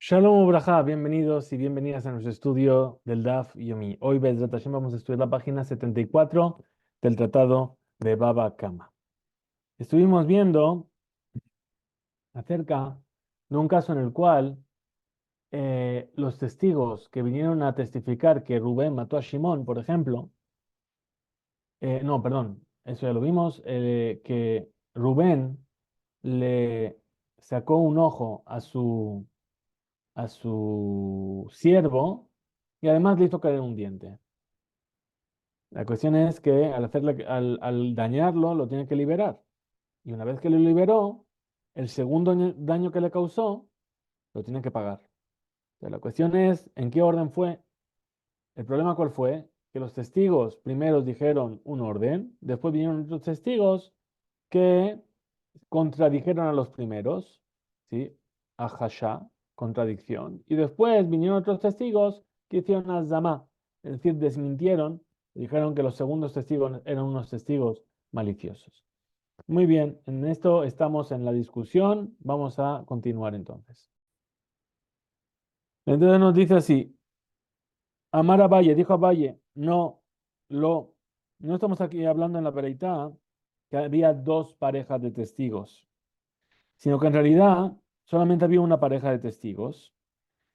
Shalom Ubrajá, bienvenidos y bienvenidas a nuestro estudio del Daf Yomi. Hoy, Bezrat Hashem, vamos a estudiar la página 74 del Tratado de Baba Kama. Estuvimos viendo acerca de un caso en el cual los testigos que vinieron a testificar que Rubén mató a Shimón, por ejemplo, no, perdón, eso ya lo vimos, que Rubén le sacó un ojo a su siervo y además le hizo caer un diente. La cuestión es que al dañarlo lo tiene que liberar. Y una vez que lo liberó, el segundo daño que le causó lo tiene que pagar. Entonces, la cuestión es en qué orden fue. El problema cuál fue, que los testigos primeros dijeron un orden, después vinieron otros testigos que contradijeron a los primeros, ¿sí? A Hasha, contradicción. Y después vinieron otros testigos que hicieron azamá, es decir, desmintieron, dijeron que los segundos testigos eran unos testigos maliciosos. Muy bien, en esto estamos en la discusión, vamos a continuar entonces. Entonces nos dice así, Amar a Valle, dijo a Valle, lo, no estamos aquí hablando en la Bereitá que había dos parejas de testigos, sino que en realidad solamente había una pareja de testigos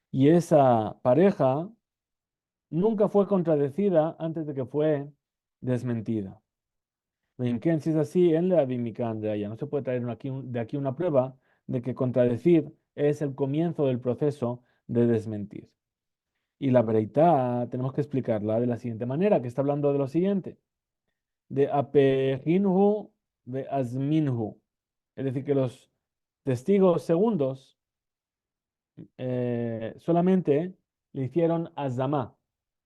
y esa pareja nunca fue contradecida antes de que fue desmentida. En que si es así, en la de allá no se puede traer de aquí una prueba de que contradecir es el comienzo del proceso de desmentir. Y la breitá tenemos que explicarla de la siguiente manera, que está hablando de lo siguiente, de apehinhu ve azminhu, es decir, que los testigos segundos solamente le hicieron azamá,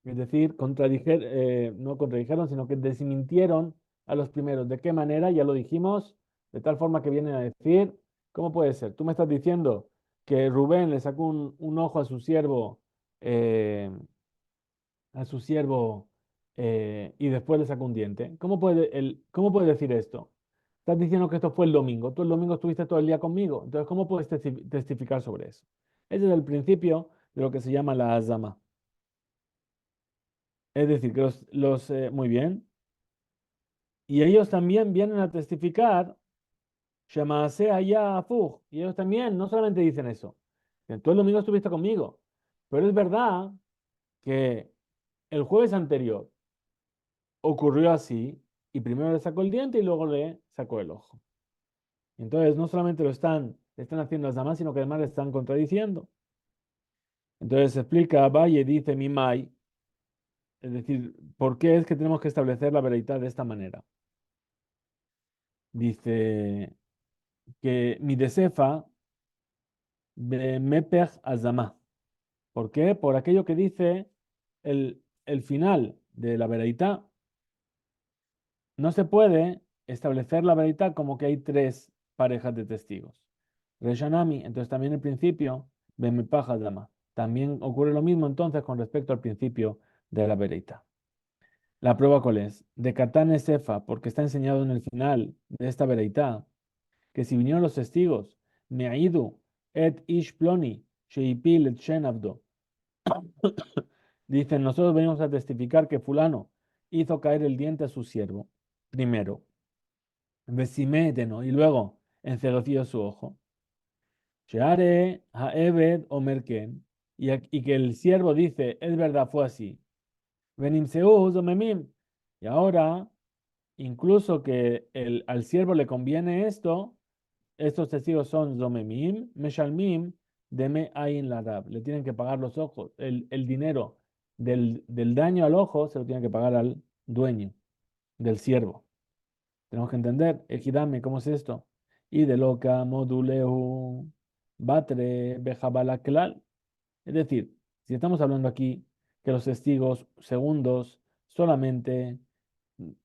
es decir, no contradijeron, sino que desmintieron a los primeros. ¿De qué manera? Ya lo dijimos, de tal forma que vienen a decir, ¿cómo puede ser? Tú me estás diciendo que Rubén le sacó un ojo eh, a su siervo y después le sacó un diente. ¿Cómo puede decir esto? Estás diciendo que esto fue el domingo. Tú el domingo estuviste todo el día conmigo. Entonces, ¿cómo puedes testificar sobre eso? Ese es el principio de lo que se llama la azama. Es decir, que muy bien. Y ellos también vienen a testificar, Shemase allá afuj. Y ellos también no solamente dicen eso, que tú el domingo estuviste conmigo, pero es verdad que el jueves anterior ocurrió así, y primero le sacó el diente y luego le sacó el ojo. Entonces, no solamente le están haciendo las damas, sino que además le están contradiciendo. Entonces se explica, Valle dice Mimai, es decir, ¿por qué es que tenemos que establecer la veredad de esta manera? Dice que mi desefa mepech azama. ¿Por qué? Por aquello que dice el final de la veredad. No se puede establecer la veredad como que hay tres parejas de testigos. Reshanami, entonces también el principio, Bemepaja Dama. También ocurre lo mismo entonces con respecto al principio de la veredad. La prueba cuál es? De Katane Sefa, porque está enseñado en el final de esta veredad, que si vinieron los testigos, Meaidu et ish ploni, sheipil et shenabdo, dicen, nosotros venimos a testificar que fulano hizo caer el diente a su siervo, primero, vesiméteno, y luego encegoció su ojo. Sheare haebed omerken, y que el siervo dice, es verdad, fue así. Venimseu zomemim. Y ahora, incluso que al siervo le conviene esto, estos testigos son zomemim, meshalmim, deme ayin larab. Le tienen que pagar los ojos, el dinero del daño al ojo se lo tienen que pagar al dueño del siervo. Tenemos que entender, ejidame, ¿cómo es esto? Y de loca moduleu batre bejabalaklal. Es decir, si estamos hablando aquí que los testigos segundos solamente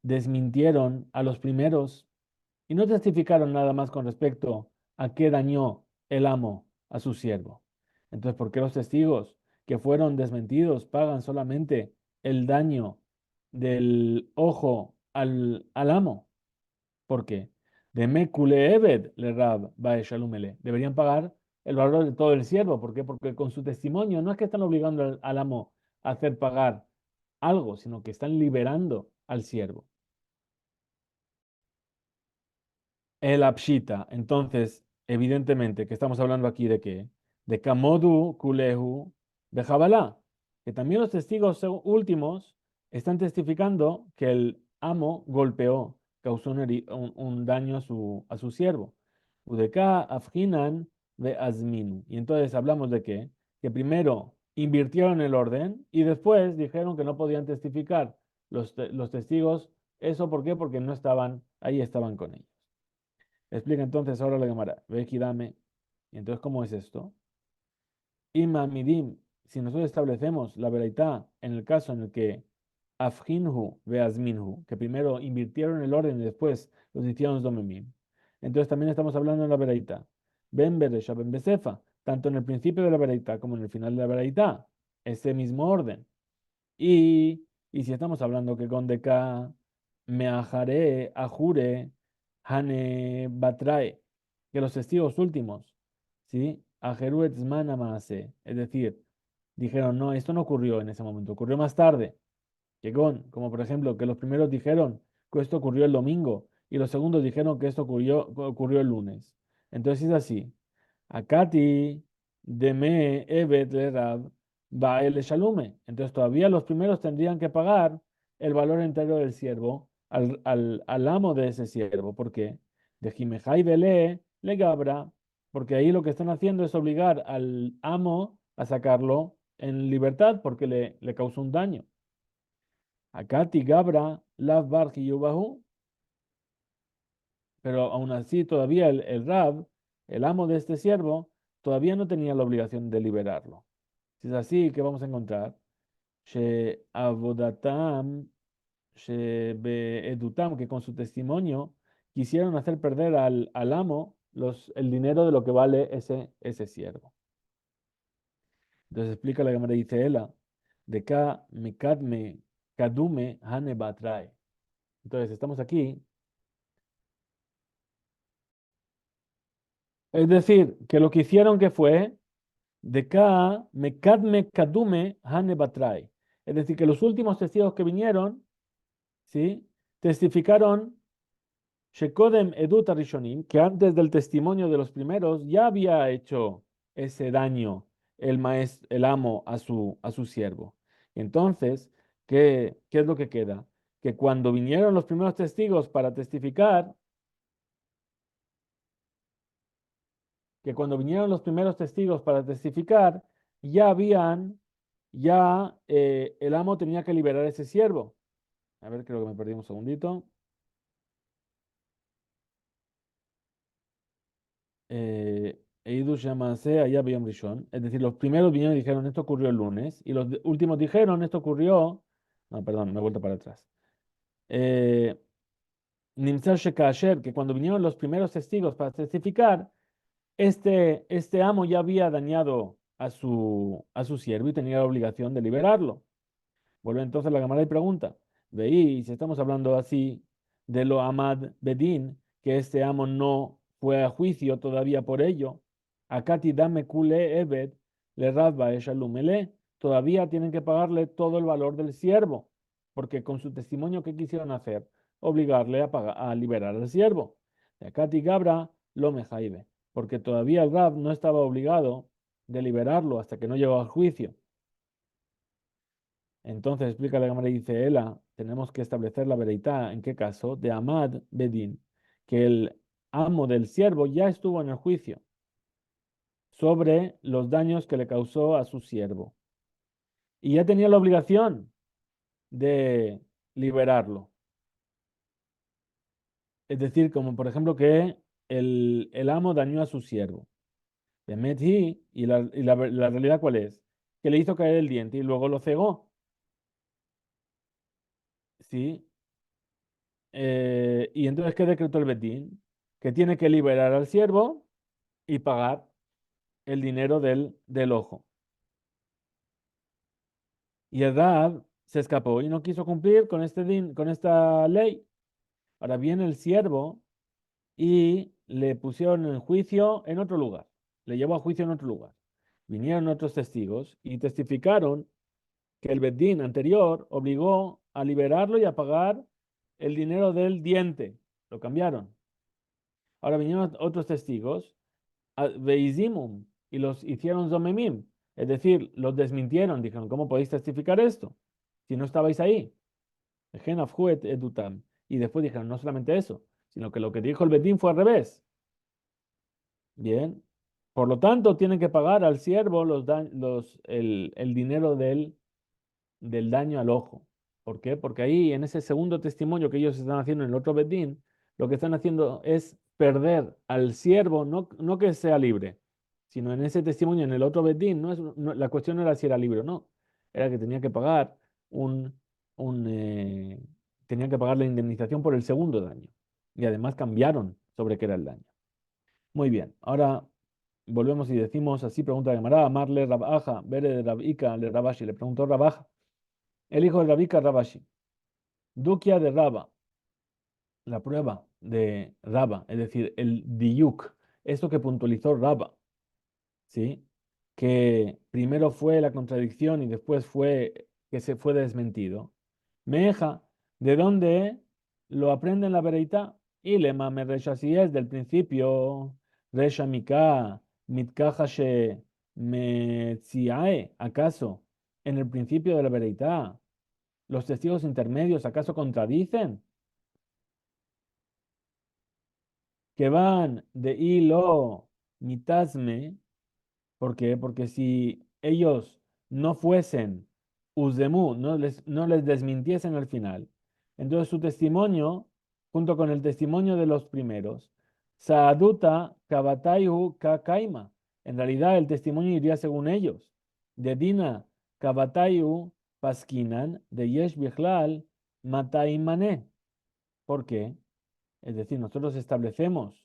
desmintieron a los primeros y no testificaron nada más con respecto a qué dañó el amo a su siervo. Entonces, ¿por qué los testigos que fueron desmentidos pagan solamente el daño del ojo al amo? ¿Por qué? De Mekule Ebed le Rab Bae Shalumele. Deberían pagar el valor de todo el siervo. ¿Por qué? Porque con su testimonio no es que están obligando al amo a hacer pagar algo, sino que están liberando al siervo. El Apshita. Entonces, evidentemente, que estamos hablando aquí de qué? De Kamodu, Kulehu, de Jabalá. Que también los testigos últimos están testificando que el amo golpeó, causó un daño a su siervo. Udeka, Afginan, de Azminu. Y entonces hablamos de qué? Que primero invirtieron el orden y después dijeron que no podían testificar los testigos. ¿Eso por qué? Porque no estaban, ahí estaban con ellos. Explica entonces ahora la Gemara. Ve dame. Y entonces, ¿cómo es esto? Imamidim, si nosotros establecemos la veraitá en el caso en el que afhinhu veazminhu, que primero invirtieron el orden y después los hicieron los domemim, entonces también estamos hablando de la veraitá. Ben beresha, ben besefa, tanto en el principio de la veraitá como en el final de la veraitá, ese mismo orden. Y si estamos hablando que con deka meajare, ajure, hane batrae, que los testigos últimos, ¿sí? Ajeru etzman amase, es decir, dijeron, no, esto no ocurrió en ese momento, ocurrió más tarde. Como por ejemplo, que los primeros dijeron que esto ocurrió el domingo y los segundos dijeron que esto ocurrió el lunes. Entonces es así. Akati, Deme, Evet, le Rab, Bael, le Shalume. Entonces todavía los primeros tendrían que pagar el valor entero del siervo al amo de ese siervo. ¿Por qué? De Jimejai Bele, le Gabra. Porque ahí lo que están haciendo es obligar al amo a sacarlo en libertad porque le causó un daño. Akati Gabra, Lav Bar Yubahu. Pero aún así todavía el Rab, el amo de este siervo, todavía no tenía la obligación de liberarlo. Si es así, ¿qué vamos a encontrar? She avodatam, she beedutam, que con su testimonio quisieron hacer perder al amo el dinero de lo que vale ese siervo. Entonces explica la Gemara, dice ella, de ka mikadme kadume hane batrae. Entonces estamos aquí. Es decir, que lo que hicieron que fue de ka mekadme kadume hane batrai. Es decir, que los últimos testigos que vinieron, ¿sí? Testificaron Shekodem edut rishonim, que antes del testimonio de los primeros ya había hecho ese daño el amo a su siervo. Entonces, ¿qué es lo que queda? Que cuando vinieron los primeros testigos para testificar, que cuando vinieron los primeros testigos para testificar, ya habían, el amo tenía que liberar a ese siervo. A ver, creo que me perdí un segundito. Eidush Yamasé, allá Biyom Rishon. Es decir, los primeros vinieron y dijeron esto ocurrió el lunes, y los últimos dijeron esto ocurrió. No, perdón, me he vuelto para atrás. Eh, Nimtzar Shekasher, que cuando vinieron los primeros testigos para testificar, este amo ya había dañado a su siervo y tenía la obligación de liberarlo. Vuelve entonces la cámara y pregunta, veí, si estamos hablando así de lo Amad Bedín, que este amo no fue a juicio todavía por ello, Akati dame kule ebed, le radba eshalumele, todavía tienen que pagarle todo el valor del siervo, porque con su testimonio que quisieron hacer, obligarle a liberar al siervo. De Akati Gabra lo mejaibe, porque todavía el Rab no estaba obligado de liberarlo hasta que no llegó al juicio. Entonces explica la Gemara y dice, Ela, tenemos que establecer la veredad, ¿en qué caso? De Amad Bedin, que el amo del siervo ya estuvo en el juicio sobre los daños que le causó a su siervo. Y ya tenía la obligación de liberarlo. Es decir, como por ejemplo que el amo dañó a su siervo. De Medhi, la realidad ¿cuál es? Que le hizo caer el diente y luego lo cegó. ¿Sí? Y entonces, ¿qué decretó el Betín? Que tiene que liberar al siervo y pagar el dinero del ojo. Y Edad se escapó y no quiso cumplir con, con esta ley. Ahora viene el siervo y le pusieron en juicio en otro lugar. le llevó a juicio en otro lugar. Vinieron otros testigos y testificaron que el Bedín anterior obligó a liberarlo y a pagar el dinero del diente. Lo cambiaron. Ahora vinieron otros testigos, veizimum, y los hicieron zomemim. Es decir, los desmintieron. Dijeron, ¿cómo podéis testificar esto? Si no estabais ahí. Edutam. Y después dijeron, no solamente eso, sino que lo que dijo el Bedín fue al revés. Bien. Por lo tanto, tienen que pagar al siervo el dinero del daño al ojo. ¿Por qué? Porque ahí, en ese segundo testimonio que ellos están haciendo en el otro Bedín, lo que están haciendo es perder al siervo, no que sea libre, sino en ese testimonio, en el otro Bedín, la cuestión no era si era libre o no, era que tenía que pagar un, un tenía que pagar la indemnización por el segundo daño. Y además cambiaron sobre qué era el daño. Muy bien, ahora volvemos y decimos así, pregunta de Gemara, Amarle Rabaja, Bere de Rabika, le Rabashi, le preguntó Rabaja, el hijo de Rabika, Rabashi, Dukia de Raba, la prueba de Raba, es decir, el Diyuk, esto que puntualizó Raba, ¿sí? Que primero fue la contradicción y después fue que se fue desmentido. Meja, ¿de dónde lo aprende en la vereita? Y le mame resha, si es del principio, resha mika, mitkajashe metziae, ¿acaso en el principio de la vereita los testigos intermedios acaso contradicen? Que van de hilo mitasme. ¿Por qué? Porque si ellos no fuesen Uzemu, no les desmintiesen al final, entonces su testimonio, junto con el testimonio de los primeros, Saaduta Kabataihu Kakaima, en realidad el testimonio iría según ellos. De Dina Kabataihu Paskinan, de Yesh Bichlal Mataimane. ¿Por qué? Es decir, nosotros establecemos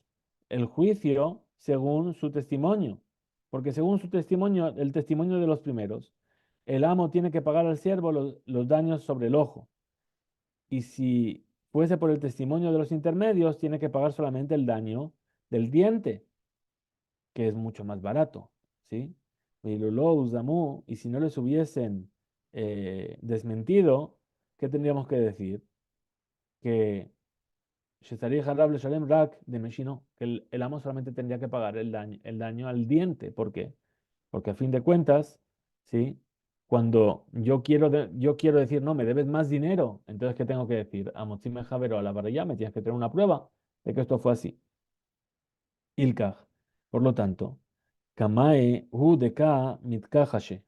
el juicio según su testimonio, porque según su testimonio, el testimonio de los primeros, el amo tiene que pagar al siervo los daños sobre el ojo. Y si fuese por el testimonio de los intermedios, tiene que pagar solamente el daño del diente, que es mucho más barato, ¿sí? Y si no les hubiesen desmentido, ¿qué tendríamos que decir? Que Shesari Harable Shalem Rak de Meshino, que el amo solamente tendría que pagar el daño al diente. ¿Por qué? Porque a fin de cuentas, ¿sí? Cuando yo quiero decir, no, me debes más dinero, entonces, ¿qué tengo que decir? A Motzime Javero a la barrilla me tienes que tener una prueba de que esto fue así. Ilkaj. Por lo tanto, Kamae Hu de Ka Mitkajashe.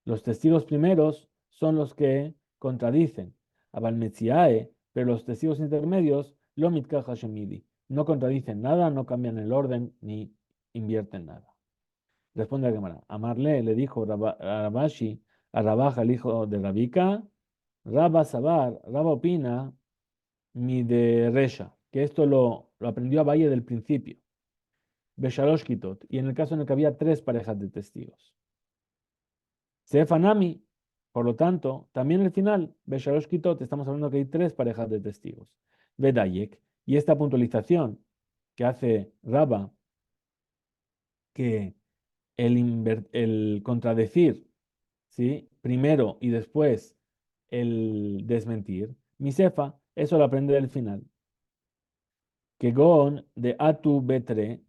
Los testigos primeros son los que contradicen. Abalmetziae, pero los testigos intermedios, lo mitkaja shemidi, no contradicen nada, no cambian el orden ni invierten nada. Responde a Gemara. Amarle le dijo a Rabashi, a Rabaja, el hijo de Rabika, Rabba Sabar, Rabba opina, mi de Resha, que esto lo aprendió a Valle del principio. Beshalosh Kitot, y en el caso en el que había tres parejas de testigos. Sefanami, por lo tanto, también al final, Besharosh Kitot, estamos hablando que hay tres parejas de testigos. Vedayek, y esta puntualización que hace Raba, que el contradecir, ¿sí? Primero y después el desmentir, Misefa, eso lo aprende del final. Que Gon de Atu Betre,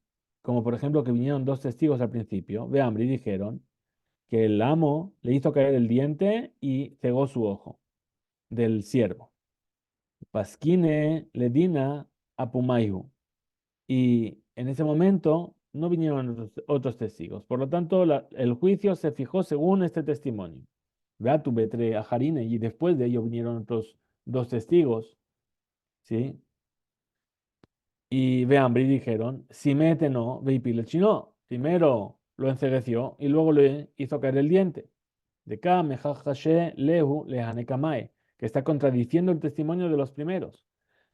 como por ejemplo que vinieron dos testigos al principio, de hambre y dijeron, que el amo le hizo caer el diente y cegó su ojo del siervo. Pasquine le dina a Pumaihu. Y en ese momento no vinieron otros testigos. Por lo tanto, el juicio se fijó según este testimonio. Beatu betre a Jarine, y después de ello vinieron otros dos testigos, ¿sí? Y Beambri dijeron, si mete no, veipil el chino. Primero lo encegueció y luego le hizo caer el diente. De Ka mejajashe lehu lehane kamae, que está contradiciendo el testimonio de los primeros.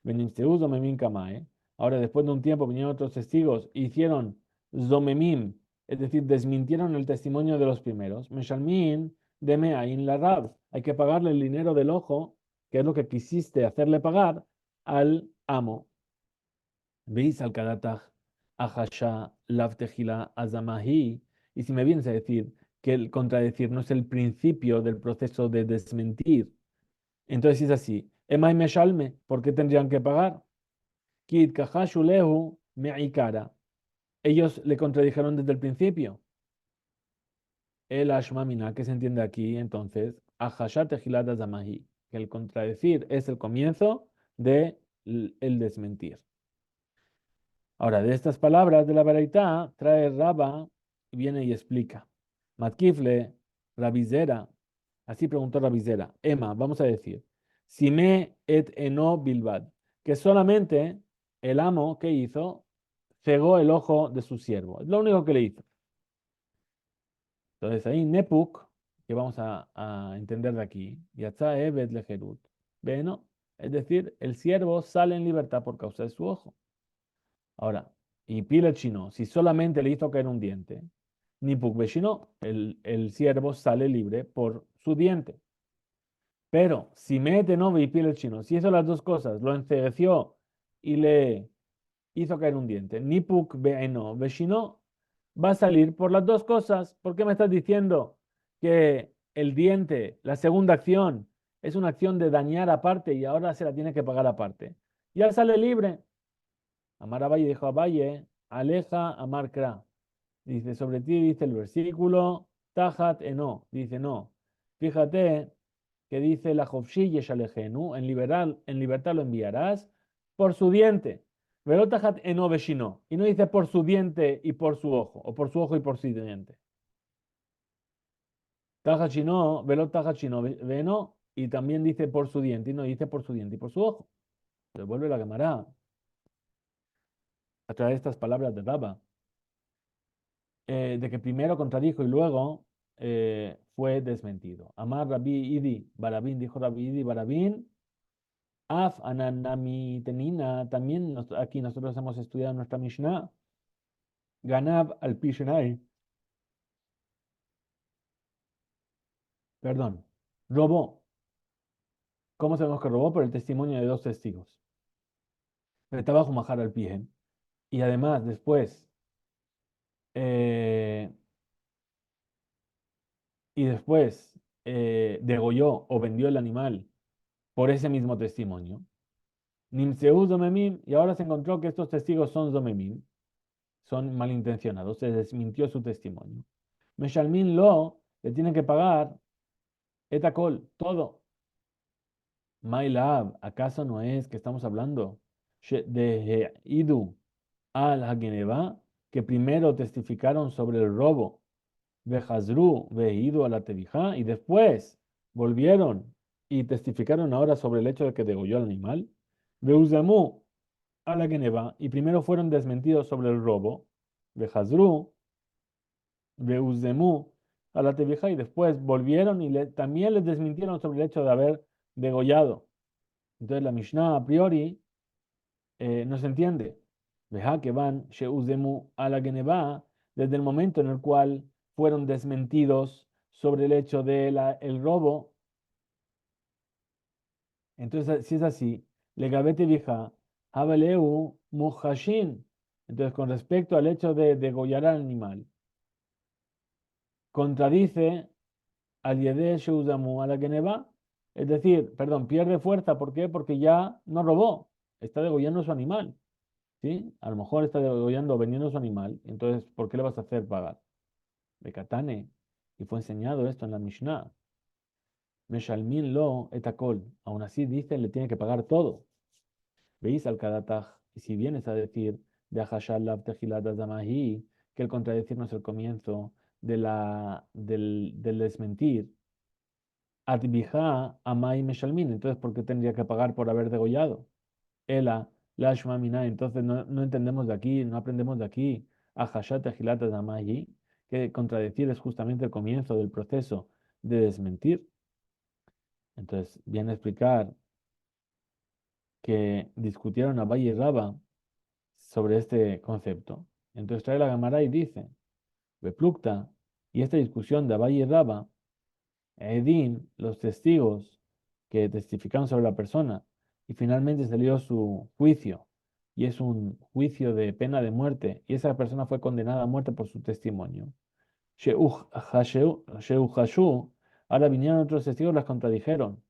Benimsteus domemim kamae. Ahora, después de un tiempo, vinieron otros testigos e hicieron zomemim, es decir, desmintieron el testimonio de los primeros. Meshalmin deme ain la rab. Hay que pagarle el dinero del ojo, que es lo que quisiste hacerle pagar al amo. Veis al kadataj Ahasha lav tejila azamahi. Y si me vienes a decir que el contradecir no es el principio del proceso de desmentir, entonces si es así, Emay meshalme, ¿por qué tendrían que pagar? Kid kahashu lehu me'ikara. Ellos le contradijeron desde el principio. El ashmamina, que se entiende aquí, entonces, ahasha tejilat azamahi, que el contradecir es el comienzo de el desmentir. Ahora, de estas palabras de la Baraitá, trae Raba, viene y explica. Matkifle, Rabizera, así preguntó Rabizera. Emma, vamos a decir, Sime et eno bilbad, que solamente el amo que hizo cegó el ojo de su siervo. Es lo único que le hizo. Entonces ahí Nepuk, que vamos a entender de aquí, Yatza evet lejerut. Bueno, es decir, el siervo sale en libertad por causa de su ojo. Ahora, y Pilet chino, si solamente le hizo caer un diente, ni Pukbeshino, el siervo sale libre por su diente. Pero si mete no y Pilet chino, si hizo las dos cosas, lo encegueció y le hizo caer un diente, ni Pukbeno Beshino, va a salir por las dos cosas. ¿Por qué me estás diciendo que el diente, la segunda acción, es una acción de dañar aparte y ahora se la tiene que pagar aparte? Ya sale libre. Amar Abaye dijo Abaye, aleja Amar Kra. Dice, sobre ti dice el versículo, Tajat eno. Dice, no. Fíjate que dice la Jofshi Yeshalejenu, en libertad lo enviarás por su diente. Velo Tajat eno Beshino. Y no dice por su diente y por su ojo, o por su ojo y por su diente. Tajat Shino, Velo Tajat Shino Veno, y también dice por su diente, y no dice por su diente y por su ojo. Devuelve la Gemara a través de estas palabras de Raba. De que primero contradijo y luego fue desmentido. Amar Rabbi Idi Barabín, dijo Rabbi Idi Barabín, Af Ananami Tenina, también aquí nosotros hemos estudiado nuestra Mishnah, Ganab al Pishenai, perdón, robó. ¿Cómo sabemos que robó? Por el testimonio de dos testigos. Estaba Majar al Pijen. Y además, después, eh, y después degolló o vendió el animal por ese mismo testimonio. Nimseu Zomemim, y ahora se encontró que estos testigos son Zomemim, son malintencionados, se desmintió su testimonio. Meshalmin lo, le tiene que pagar etakol, todo. Mailab, ¿acaso no es que estamos hablando de Idu al Hageneva, que primero testificaron sobre el robo de Hazru, de Idu a la Tevijá, y después volvieron y testificaron ahora sobre el hecho de que degolló al animal? Beuzemu a la Geneva y primero fueron desmentidos sobre el robo de Hazru, de Uzemu a la Tevija y después volvieron y también les desmintieron sobre el hecho de haber degollado. Entonces la Mishnah a priori no se entiende. Veja que van Sheuzemu a la Geneva desde el momento en el cual fueron desmentidos sobre el hecho del el robo. Entonces, si es así, le gabete vieja, Habaleu Muhashin. Entonces, con respecto al hecho de degollar al animal, contradice al Yedeh Sheuzamu a la Geneva, es decir, perdón, pierde fuerza. ¿Por qué? Porque ya no robó, está degollando su animal. ¿Sí? A lo mejor está degollando, vendiendo su animal. Entonces, ¿por qué le vas a hacer pagar? Bekatane. Y fue enseñado esto en la Mishnah. Meshalmin lo etakol. Aún así dice, le tiene que pagar todo. Veis al Kadataj, y si vienes a decir de Ahashalav Tejilat Azamahi, que el contradecir no es el comienzo del desmentir, Adbija Amai Meshalmin, entonces ¿por qué tendría que pagar por haber degollado? Ela, la Shmamina, entonces no entendemos de aquí, no aprendemos de aquí, Ahashat Tejilat Azamahi, que contradecir es justamente el comienzo del proceso de desmentir. Entonces viene a explicar que discutieron a Valle y Raba sobre este concepto. Entonces trae la Gemara y dice, Beplukta, y esta discusión de Abaye y Raba, Edim, los testigos que testificaron sobre la persona, y finalmente salió su juicio y es un juicio de pena de muerte, y esa persona fue condenada a muerte por su testimonio. Sheuhashu, ahora vinieron otros testigos, las contradijeron.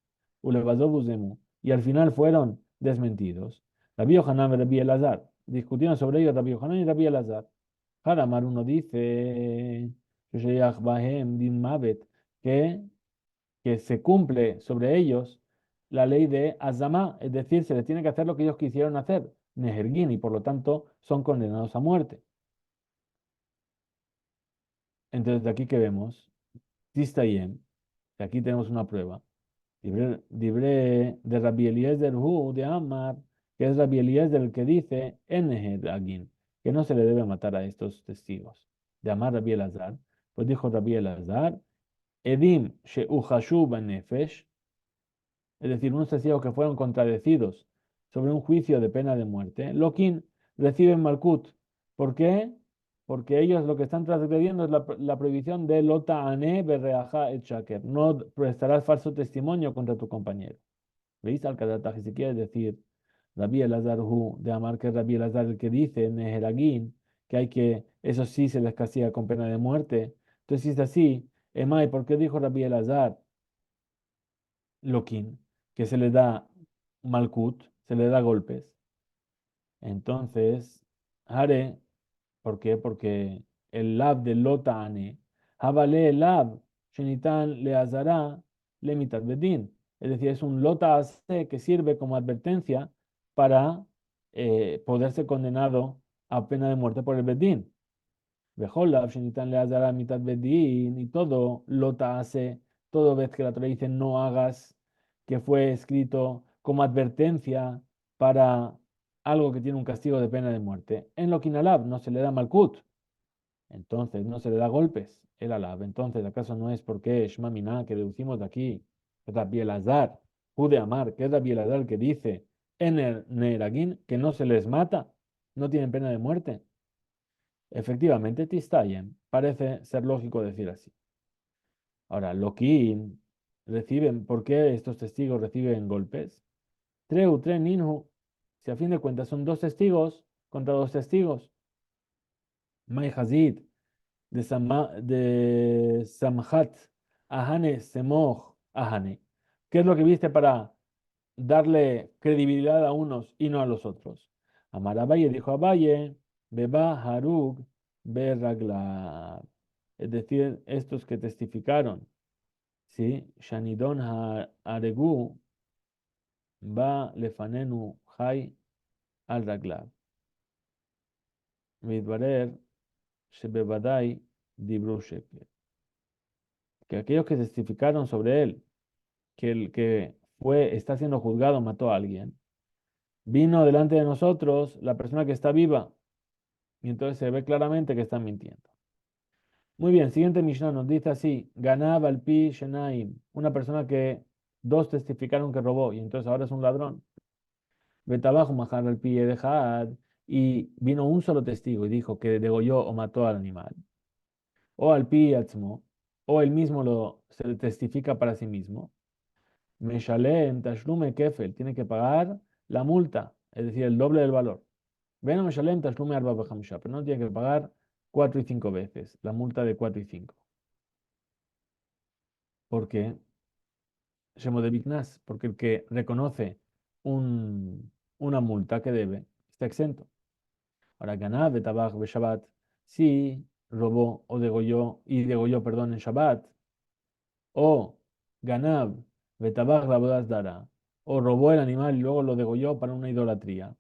Ulevadobuzemu, y al final fueron desmentidos. Rabbi Yohanan y Rabbi Elazar discutieron sobre ellos Rabbi Yohanan y Rabbi Elazar. Hadamar uno dice Sheyach Bahem Din Mavet, que, que se cumple sobre ellos la ley de Azamá, es decir, se les tiene que hacer lo que ellos quisieron hacer, Nehergin, y por lo tanto son condenados a muerte. Entonces, de aquí que vemos, Tistayem, que aquí tenemos una prueba. Libre de Rabbi Eliezer Hu de Amar, que es Rabbi Eliezer el que dice Enehed Agin, que no se le debe matar a estos testigos. De Amar Rabbi Elazar, pues dijo Rabbi Elazar, Edim She'uchashu Nefesh, es decir, unos testigos que fueron contradecidos sobre un juicio de pena de muerte, Lokin reciben Malkut. ¿Por qué? Porque ellos lo que están transgrediendo es la prohibición de Lota Ane Berreaja et Shaker. No prestarás falso testimonio contra tu compañero. ¿Veis? Al Kadataji, si quiere decir Rabbi Elazar Hu, de Amar, que es Rabbi Elazar el que dice en Neheragin que hay que, eso sí se les castiga con pena de muerte. Entonces, si es así, Emai, ¿por qué dijo Rabbi Elazar Lokin que se le da Malkut, se le da golpes? Entonces, Hare, ¿por qué? Porque el lab de Lota Ane, Habale el lab, Shenitan le azara le mitad bedin. Es decir, es un Lota Ase que sirve como advertencia para poder ser condenado a pena de muerte por el bedín. Bejolab, Shenitan le azara mitad bedin, y todo Lota Ase, todo vez que la Torah dice no hagas, que fue escrito como advertencia para algo que tiene un castigo de pena de muerte. En lo Kinalab no se le da Malkut, entonces no se le da golpes, el alab. Entonces, ¿acaso no es porque Shma Miná, que deducimos de aquí, Rabbi Elazar, pude amar, que es Rabbi Elazar que dice en el Neragin que no se les mata, no tienen pena de muerte? Efectivamente, Tistayem, parece ser lógico decir así. Ahora, Lokin reciben, ¿por qué estos testigos reciben golpes? Treu, tre, ninhu, si a fin de cuentas son dos testigos contra dos testigos. Mai Hazid, de Samhat Ahane Semoch Ahane. ¿Qué es lo que viste para darle credibilidad a unos y no a los otros? Amar Abaye dijo Abaye, Beba Harug Berragla. Es decir, estos que testificaron, ¿sí? Shanidon Aregu Ba Lefanenu Hai al Ragla. Midbarer Shebebadai Dibru Sheker. Que aquellos que testificaron sobre él, que el que está siendo juzgado mató a alguien, vino delante de nosotros la persona que está viva, y entonces se ve claramente que están mintiendo. Muy bien, siguiente Mishnah nos dice así: Ganaba al pi shenaim, una persona que dos testificaron que robó, y entonces ahora es un ladrón. Betabajo majar al pi edejad, y vino un solo testigo y dijo que degolló o mató al animal. O al pi atzmo, o él mismo se testifica para sí mismo. Meshalem tashlume kefel, tiene que pagar la multa, es decir, el doble del valor. Ven Meshalem tashlume arba b'chamisha, pero no tiene que pagar 4 y 5 veces, la multa de 4 y 5. ¿Por qué? Shemo de Bignas, porque el que reconoce una multa que debe está exento. Ahora, ganar betabach be Shabbat, si robó o degolló, perdón, en Shabbat, o ganab betabach la bodas dara, o robó el animal y luego lo degolló para una idolatría.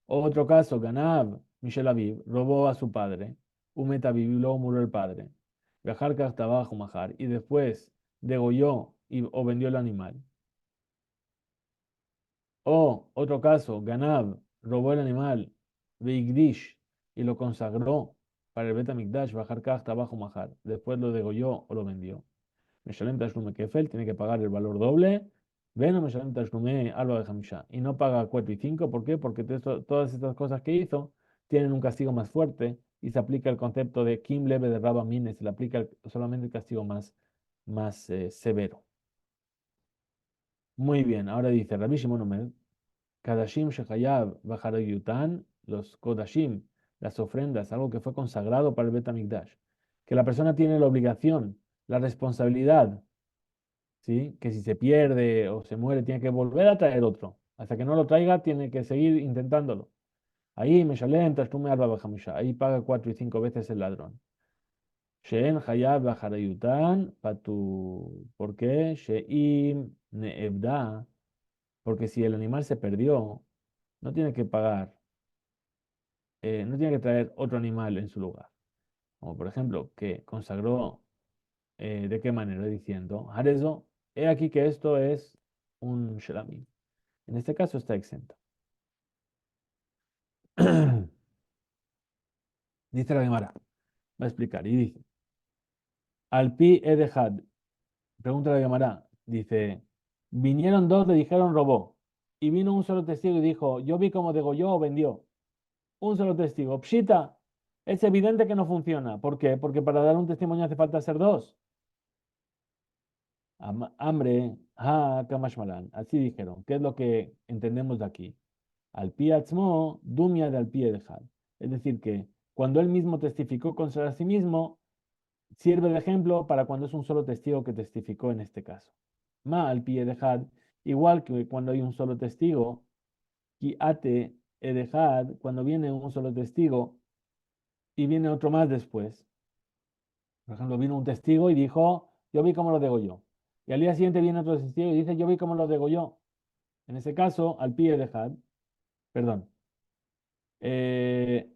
O otro caso, ganab Michel Aviv robó a su padre, Umet Aviv y luego murió el padre. Viajar trabajo majar y después degolló o vendió el animal. O otro caso, ganab robó el animal, Veigdish, y lo consagró para el Betamikdash, bajar trabajo majar. Después lo degolló o lo vendió. Meshalem Tashlume Kefel tiene que pagar el valor doble. Ven o Meshalem Tashlume Alba de Hamisha. Y no paga 4 y 5. ¿Por qué? Porque todas estas cosas que hizo tienen un castigo más fuerte y se aplica el concepto de Kim Leve de Rabba Mine. Se le aplica solamente el castigo más severo. Muy bien, ahora dice Rabbi Shimon Omer, Kadashim Shechayav Bajarayutan, los Kodashim, las ofrendas, algo que fue consagrado para el Bet HaMikdash, que la persona tiene la obligación, la responsabilidad, ¿sí? Que si se pierde o se muere, tiene que volver a traer otro. Hasta que no lo traiga, tiene que seguir intentándolo. Ahí me shalem tashlume arba b'chamisha. Ahí paga 4 y 5 veces el ladrón. She'en hayab b'charayutan patu. ¿Por qué? She'im ne'ebda. Porque si el animal se perdió, no tiene que pagar, no tiene que traer otro animal en su lugar. Como por ejemplo, que consagró, ¿de qué manera? Diciendo, Harezo, he aquí que esto es un shelamim. En este caso está exento. Dice la Gemara, va a explicar y dice, al pi edehad, pregunta la Gemara, dice, vinieron dos, le dijeron robó, y vino un solo testigo y dijo, yo vi cómo degolló o vendió. Un solo testigo. Pshita, es evidente que no funciona. ¿Por qué? Porque para dar un testimonio hace falta ser dos. Hambre, ha, kamashmalan. Así dijeron. ¿Qué es lo que entendemos de aquí? Al pi atzmo, dumia de al pi edehad. Es decir, que cuando él mismo testificó contra sí mismo, sirve de ejemplo para cuando es un solo testigo que testificó en este caso. Ma al pi edehad, igual que cuando hay un solo testigo, ki ate edehad, cuando viene un solo testigo y viene otro más después. Por ejemplo, vino un testigo y dijo, yo vi cómo lo degolló. Y al día siguiente viene otro testigo y dice, yo vi cómo lo degolló. En ese caso, al pie de Had, perdón, eh,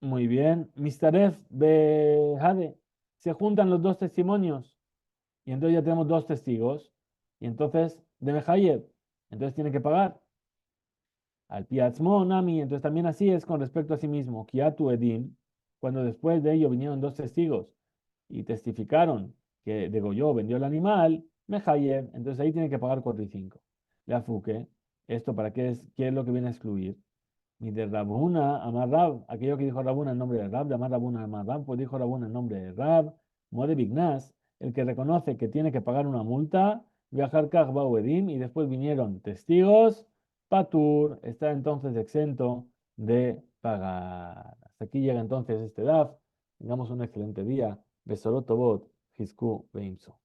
muy bien, Mistaref Behade, se juntan los dos testimonios y entonces ya tenemos dos testigos y entonces de Mehayev, entonces tiene que pagar. Al Piatzmo Nami, entonces también así es con respecto a sí mismo. Kiatu Edim, cuando después de ello vinieron dos testigos y testificaron que degolló, vendió el animal, Mehayev, entonces ahí tiene que pagar 4 y 5. La Fuque, ¿esto para qué es lo que viene a excluir? Y de Rabuna, Amar Rab, aquello que dijo Rabuna en nombre de Rab, de Amar Rabuna, Amar Rab, pues dijo Rabuna en nombre de Rab, Mode Bignas, el que reconoce que tiene que pagar una multa, viajar Edim, y después vinieron testigos, Patur está entonces exento de pagar. Hasta aquí llega entonces este DAF. Tengamos un excelente día. Besorot Tobot, Hisku Beimso.